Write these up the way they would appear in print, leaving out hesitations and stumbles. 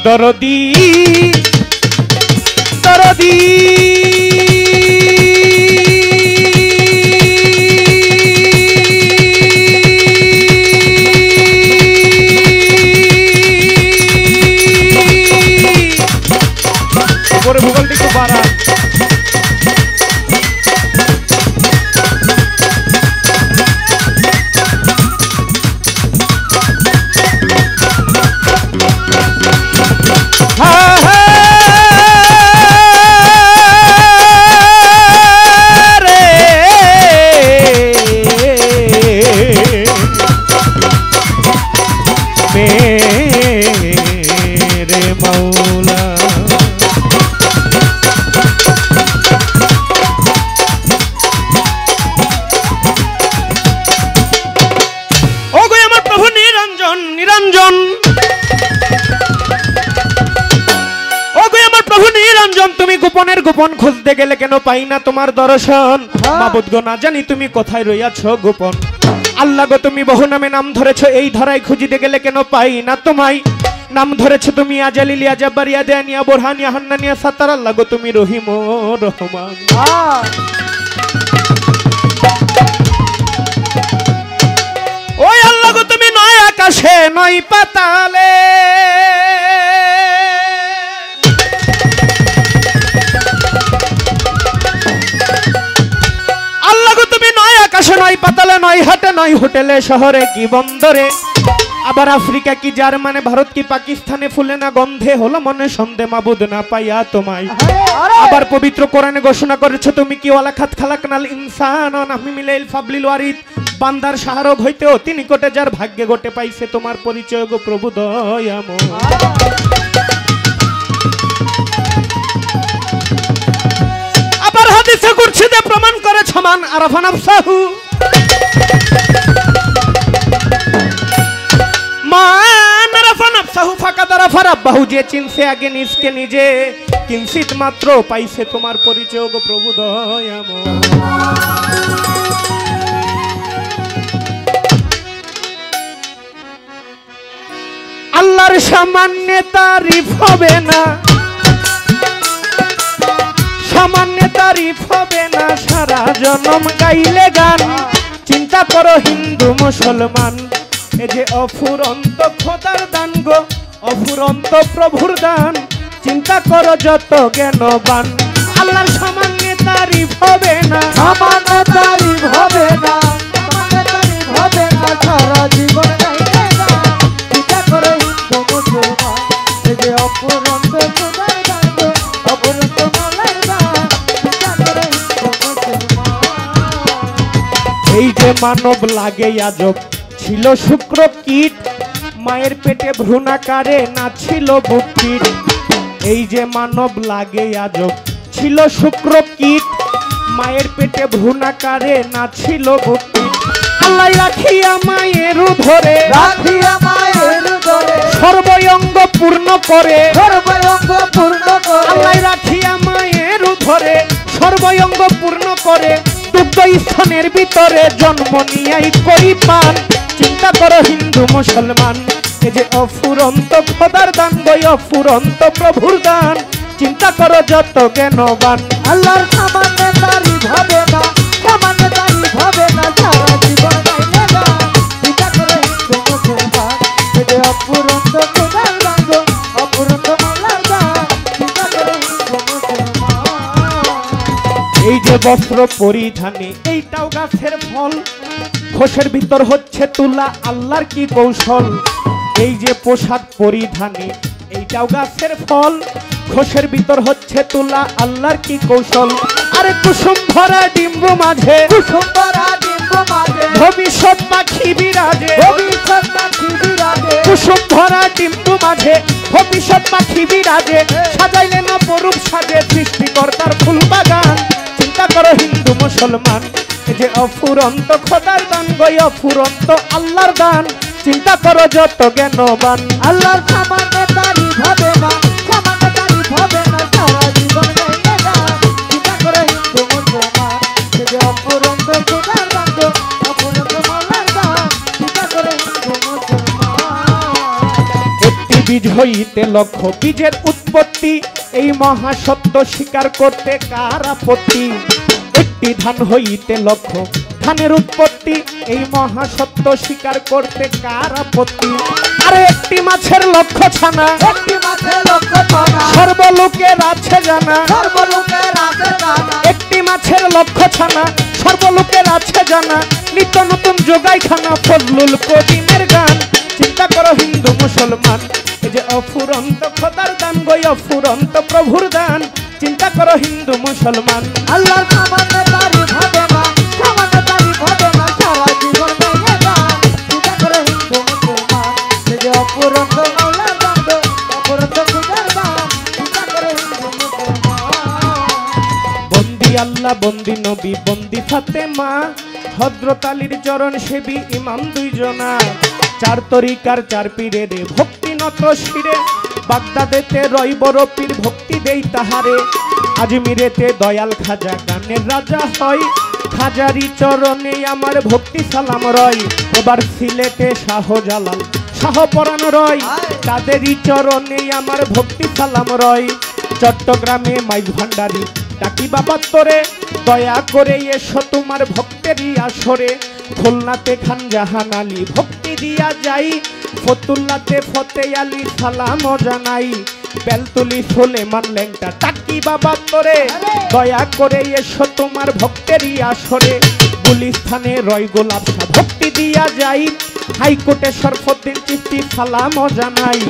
দরদি দরদি উপরে ভূগোলটি একটু বাড়া। গোপনের গোপন খুঁজতে গেলে কেন পাই না তোমার দর্শন? মাবুদ গো না জানি তুমি কোথায় রইয়াছো গোপন। আল্লাহ গো তুমি বহু নামে নাম ধরেছো, এই ধরায় খুঁজিতে গেলে কেন পাই না তোমায়। নাম ধরেছো তুমি আজালিলিয়া জাব্বারিয়া দেয়ানিয়া বোরহানিয়া হান্নানিয়া সাত্তার। আল্লাহ গো তুমি রহিম ও রহমান। ওই আল্লাহ গো তুমি নয় আকাশে নয় পাতালে, নয় পাতালে নয় হাটে নয় হোটেলে শহরে কি বন্দরে, আবার আফ্রিকা কি জার্মানে ভারত কি পাকিস্তানে ফুলে না গন্ধে হলো মনে সন্ধে মাবুদ না পাইয়া তোমায়। আবার পবিত্র কোরআনে ঘোষণা করেছো তুমি কি ওয়ালা খাত খালাকনাল ইনসান নাহমি মিলাইল ফাবলিল ওয়ারিদ। বান্দার শাহরগ হইতেও তিনি কোটে যার ভাগ্যে গোটে পাইছে তোমার পরিচয় গো প্রভু দয়াময়। আবার হাদিসে কুরসিতে প্রমাণ করে সমান আরাফা নাফসাহু মান আরাফা নাফসাহু ফাকাদ আরাফা রাব্বাহু। যে চিনছে আগে নিজকে নিজে কিঞ্চিত মাত্র পাইছে তোমার পরিচয় গো প্রভু দয়াময়। আল্লাহর সামান্য তারিফ হবে না, সামান্য তারিফ হবে না সারা জনম গাইলে গান। চিন্তা করো হিন্দু মুসলমান, এ যে অফুরন্ত খোদার দান গো, অফুরন্ত প্রভুর দান। চিন্তা করো যত জ্ঞানবান, আল্লাহর সামান্য তারিফ হবে না, সামান্য তারিফ হবে না, সামান্য তারিফ হবে না সারা জীবন গাইলে গান। চিন্তা করো হিন্দু মুসলমান, এ যে অফুরন্ত খোদার দান গো, অফুরন্ত এই যে মানব লাগে আজব ছিল শুক্র কীট, মায়ের পেটে ভ্রূণাকারে না ছিল বুককিট। এই যে মানব লাগে আজব ছিল শুক্র কীট, মায়ের পেটে ভ্রূণাকারে না ছিল বুককিট। আল্লাহ রাখিয়া মায়ের ধরে, রাখিয়া মায়ের ধরে সর্বঙ্গ পূর্ণ করে, সর্বঙ্গ পূর্ণ করে। আল্লাহ রাখিয়া মায়ের ধরে সর্বঙ্গ পূর্ণ করে, দুগ্ধ স্তনের ভিতরে জন্ম নিয়াই করি পান। চিন্তা করো হিন্দু মুসলমান, এ যে অফুরন্ত খোদার দান গো, অফুরন্ত প্রভুর দান। চিন্তা করো যত জ্ঞানবান, আল্লাহর সামান্য তারিফ হবে না, সামান্য তারিফ হবে না সারা জীবন গাইলে গান। চিন্তা করো হিন্দু মুসলমান, এ যে অফুরন্ত খোদার দান গো, অফুরন্ত আল্লাহর দান। চিন্তা করো হিন্দু মুসলমান। এই যে বস্ত্র পরিধানে এইটাও গাছের ফল, খোসের ভিতর হচ্ছে তুলা আল্লাহর কি কৌশল। এই যে পোশাক পরিধানে এইটাও গাছের ফল, খোসের ভিতর হচ্ছে তুলা আল্লাহর কি কৌশল। আরে কুসুম ভরা ডিম্বু মাঝে, কুসুম ভরা ডিম্বু মাঝে ভবিষ্যৎ পাখি বিরাজে, ভবিষ্যৎ পাখি বিরাজে। কুসুম ভরা ডিম্বু মাঝে ভবিষ্যৎ পাখি বিরাজে, সাজাইলেন অপরূপ সাজে সৃষ্টিকর্তার ফুল বাগান। চিন্তা করো হিন্দু মুসলমান, এ যে অফুরন্ত খোদার দান গো, অফুরন্ত আল্লাহর দান। চিন্তা করো যত জ্ঞানবান, আল্লাহর সামান্য তারিফ হবে না, সামান্য তারিফ হবে না সারা জীবন গাইলে গান। চিন্তা করো হিন্দু মুসলমান, এ যে অফুরন্ত খোদার দান গো, অফুরন্ত আল্লাহর দান। চিন্তা করো হিন্দু মুসলমান। একটি বীজ হইতে লক্ষ বীজের উৎপত্তি, এই মহাসত্য স্বীকার করতে কার আপত্তি? একটি ধান হইতে লক্ষ ধানের উৎপত্তি, এই মহাসত্য স্বীকার করতে কার আপত্তি? আরে একটি মাছের লক্ষ ছানা, একটি মাছের লক্ষ ছানা, সর্বলোকের আছে জানা। সর্বলোকের আছে জানা। একটি মাছের লক্ষ ছানা, সর্বলোকের আছে জানা। নিত্য নতুন যোগাই খানা, ফজলুল করিমের গান। চিন্তা করো হিন্দু মুসলমান, এই যে অফুরন্ত খোদার দান গো, অফুরন্ত প্রভুর দান। চিন্তা করো হিন্দু মুসলমান। আল্লাহর সামান্য তারিফ হবে না, সামান্য তারিফ হবে না, সারা জীবন গাইলে গান। চিন্তা করে হিন্দু মুসলমান, এই যে অপুরন্ত মাওলার দান গো, অপুরন্ত খুদার দান। চিন্তা করে হিন্দু মুসলমান। বন্দি আল্লাহ, বন্দি নবী, বন্দি ফাতেমা, হযরত আলীর চরণ সেবী ইমাম দুইজনা। চার তরিকার চার পীরের ভক্তি নত শিরে, বাগদাদেতে রয় বড় পীর ভক্তি দেই তাহারে। আজমিরেতে দয়াল খাজা গানের রাজা হয়, খাজারি চরণে আমার ভক্তি সালাম রয়। এবার সিলেটে শাহজালাল শাহ পরাণ রয়, তাদেরই চরণে আমার ভক্তি সালাম রয়। চট্টগ্রামে মাইজ ভান্ডারি ডাকি বাবা তোরে, দয়া করে এসো তোমার ভক্তেরই আসরে। খুলনাতে খান জাহান আলী ভক্তি দিয়া যাই, ফতুল্লাতে ফতে আলী সালাম জানাই। বেলতুলি সুলেমান ল্যাংটা ডাকি বাবা তোরে, দয়া করে এসো তোমার ভক্তেরই আসরে। গুলিস্থানে রয় গোলাপ শাহ ভক্তি দিয়া যাই, হাইকোর্টে শরফুদ্দিন চিশতি সালাম জানাই।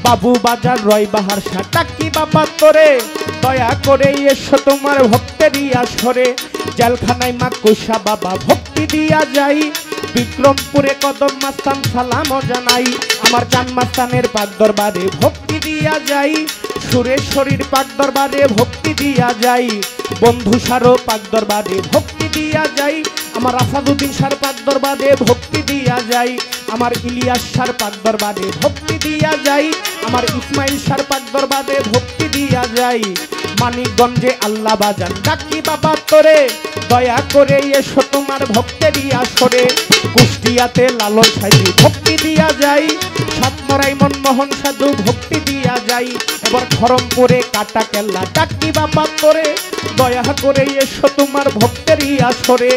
বাবু বাজার রয় বাহার শাহ ডাকি বাবা তোরে, দয়া করে এসো তোমার ভক্তেরই আসরে। জেলখানায় মা কুশা বাবা ভক্তি দিয়া যাই, বিক্রমপুরে কদম মাস্তান সালাম জানাই। আমার চান মাস্তানের পাক দরবারে ভক্তি দিয়া যাই, সুরেশ্বরীর পাক দরবারে ভক্তি দিয়া যাই। বন্ধু সারো পাক দরবারে ভক্তি দিয়া যাই, আমার আসাদুদ্দিন সার পাক দরবারে ভক্তি দিয়া যাই। আমার ইলিয়াস সার পাক দরবারে ভক্তি দিয়া যাই, আমার ইসমাইল সার পাক দরবারে ভক্তি দিয়া যাই। মানিকগঞ্জে আল্লাহ বাজান ডাকি বাবা তোরে, দয়া করে এসো তোমার ভক্তেরই আসরে। কুষ্টিয়াতে লালন সাইজি ভক্তি দিয়া যাই, সাতমরাই মনমোহন সাধু ভক্তি দিয়া যাই। এবার খরমপুরে কাটা কেল্লা ডাকি বাবা তোরে, দয়া করে এসো তোমার ভক্তেরই আসরে।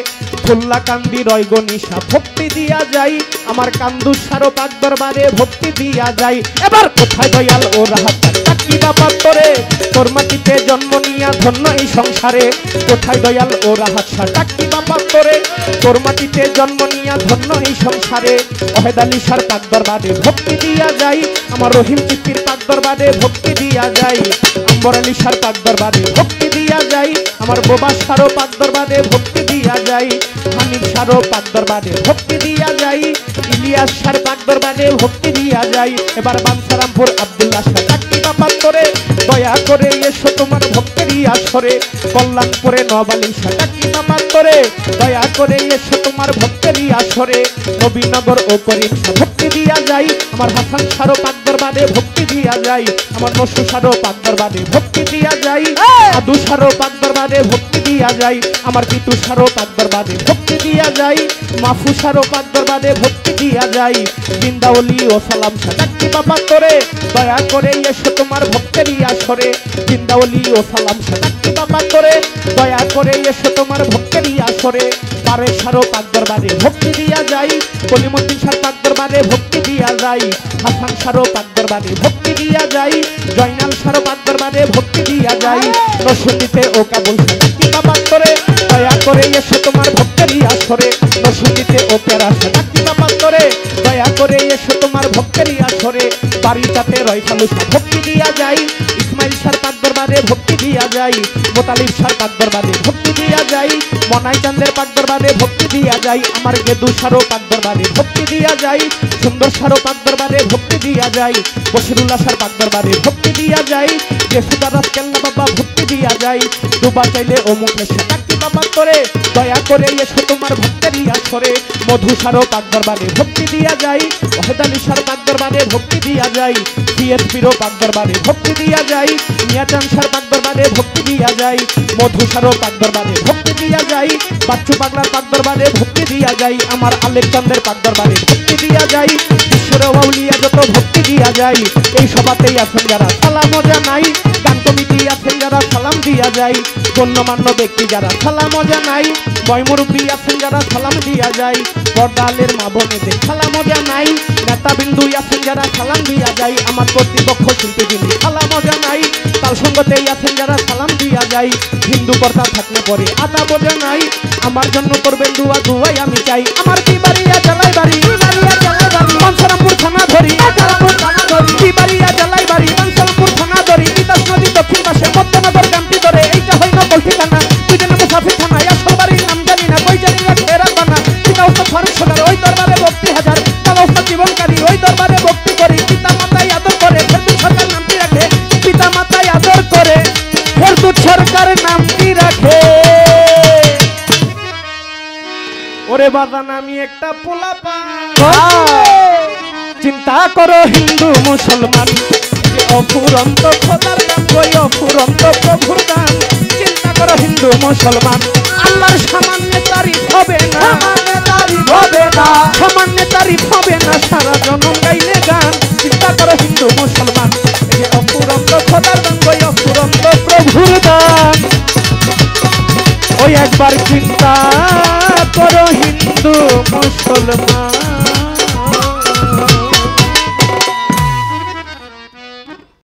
ফুল্লাকান্দি রয় গনিশা ভক্তি দিয়া যাই, আমার কান্দুর সারো পাক দরবারে ভক্তি দিয়া যাই। এবার কোথায় দয়াল ও রাহাত ডাকি বাবা তোরে, তোর মাটিতে জন্ম নিয়া ধন্য এই সংসারে। কোথায় দয়াল ও রাহাত ডাকি বাবা তোরে, তোর মাটিতে জন্ম নিয়া ধন্য এই সংসারে। ওহেদ আলী সার পাক দরবারে ভক্তি দিয়া যাই, আমার রহিম চিত্তির পাক দরবারে ভক্তি দিয়া যাই। আম্বর আলী সার পাক দরবারে ভক্তি দিয়া যাই, আমার বোবা সারো পাক দরবারে ভক্তি দিয়া যাই। হানিফ সারো পাক দরবারে ভক্তি দিয়া যাই, ইলিয়াস সার পাক দরবারে ভক্তি দিয়া যাই। এবার বানসারামপুর আব্দুল্লাহ শাহ ডাকি বাবা তোরে, দয়া করে এসো তোমার ভক্তেরই আসরে। কল্যাণপুরে নওয়াব আলী শাহ ডাকি বাবা তোরে, দয়া করে এসো তোমার ভক্তেরই আসরে। নবীনগর ও করিম শাহ ভক্তি দিয়া যাই, আমার হাসান সারো পাক দরবারে ভক্তি দিয়া যাই। আমার নসু সারো পাক দরবারে ভক্তি দিয়া যাই, আদু সারো পাক দরবারে ভক্তি দিয়া যাই। আমার পিতু সারো পাক দরবারে ভক্তি দিয়া যাই, মাফু সারো পাক দরবারে ভক্তি দিয়া যাই। জিন্দাওলি ও সালাম শাহ ডাকি বাবা তোরে, দয়া করে এসো তোমার ভক্তেরই আসরে। জিন্দাওলি ও সালাম শাহ ডাকি বাবা তোরে, দয়া করে এসো তোমার ভক্তেরই আসরে। পারে সারো পাক দরবারে ভক্তি দিয়া যাই, কলিমুদ্দিন সার পাক দরবারে ভক্তি দিয়া যাই। হাসান সারো পাক দরবারে ভক্তি দিয়া যাই, জয়নাল সারো পাক দরবারে ভক্তি দিয়া যাই। নরসিংদীতে ও কাবুল শাহ ডাকি বাবা তোরে, দয়া করে এসো তোমার ভক্তেরই আসরে। নরসিংদীতে ও পেরা শাহ ডাকি বাবা তোরে, দয়া করে এসো তোমার ভক্তেরই আসরে। বাড়িটাতে রয় ফালু শাহ ভক্তি দিয়া যাই, ইসমাইল সার পাক দরবারে ভক্তি দিয়া যাই। মোতালিব সার পাক দরবারে ভক্তি দিয়া যাই, মনাই চান্দের পাক দরবারে ভক্তি দিয়া যাই। আমার গেদু সারো পাক দরবারে ভক্তি দিয়া যাই, সুন্দর সারো পাক দরবারে ভক্তি দিয়া যাই। বশিরুল্লাহ সার পাক দরবারে ভক্তি দিয়া যাই, জেসুদারাস কেল্লা বাবা ভক্তি দিয়া যাই। দুবা চাইলে ও মুখে শাহ ডাকি বাবা তোরে, দয়া করে এসো তোমার ভক্তেরই আসরে। মধু সারো পাক দরবারে ভক্তি দিয়া যাই, ওহেদ আলী সার পাক দরবারে ভক্তি দিয়া যাই। সিএসপিরও পাক দরবারে ভক্তি দিয়া যাই, মিয়াচান সার পাক দরবারে ভক্তি দিয়া যাই। মধু সারো পাক দরবারে ভক্তি দিয়া যাই, বাচ্চু পাগলার পাক দরবারে ভক্তি দিয়া যাই। আমার আলেকজান্দের পাক দরবারে ভক্তি দিয়া যাই, ঈশ্বর আউলিয়া যত ভক্তি দিয়া যায় এই সভাতেই আছেন যারা সালামও জানাই গান কমিটি আছেন যারা সালাম দিয়া যায় গণ্যমান্য ব্যক্তি যারা সালামও জানাই বয়মুরব্বী আছেন যারা সালাম দিয়া যায় পর্দালের মা বোনেদের সালামও জানাই নেতাবিন্দু আছেন যারা সালাম দিয়া যায় আমার কর্তৃপক্ষ শিল্পীবৃন্দ সালামও জানাই তার সঙ্গতেই আছেন যারা সালাম দিয়া যায় হিন্দু কর্তা থাকলে পরে আদাব জানাই আমার জন্য করবেন দুয়া দুয়াই আমি চাই আমার কি বাড়িয়া জ্বালাই বাড়ি মনসারামপুর থানা ধরি কি বাড়িয়া জ্বালাই বাড়ি মনসারামপুর থানা ধরি তিতাস নদী দক্ষিণ পাশে মধ্যনগর গ্রামটি ধরে এইটা হয় নকল ঠিকানা তুই যেন মুসাফির থানা আসল বাড়ির নাম জানি না কই জানি না ফেরার বানা পিতা উস্তাদ ফারুক সরকার ওই দরবারে ভক্তি হাজার বাবা উস্তাদ জীবনকারী ওই দরবারে ভক্তি করি পিতা মাতাই আদর করে ফেরদৌস সরকার নামটি রাখে পিতা মাতাই আদর করে ফেরদৌস সরকার নামটি রাখে ওরে বাদান আমি একটা পোলাপা চিন্তা করো হিন্দু মুসলমান অফুরন্ত খোদার দান কই অফুরন্ত প্রভুর দান চিন্তা করো হিন্দু মুসলমান আল্লাহর সামান্য তারিফ হবে না সামান্য তারিফ হবে না সারা জনম গাইলে গান চিন্তা করো হিন্দু মুসলমান অফুরন্ত খোদার দান কই অফুরন্ত প্রভুর দান ওই একবার চিন্তা করো হিন্দু মুসলমান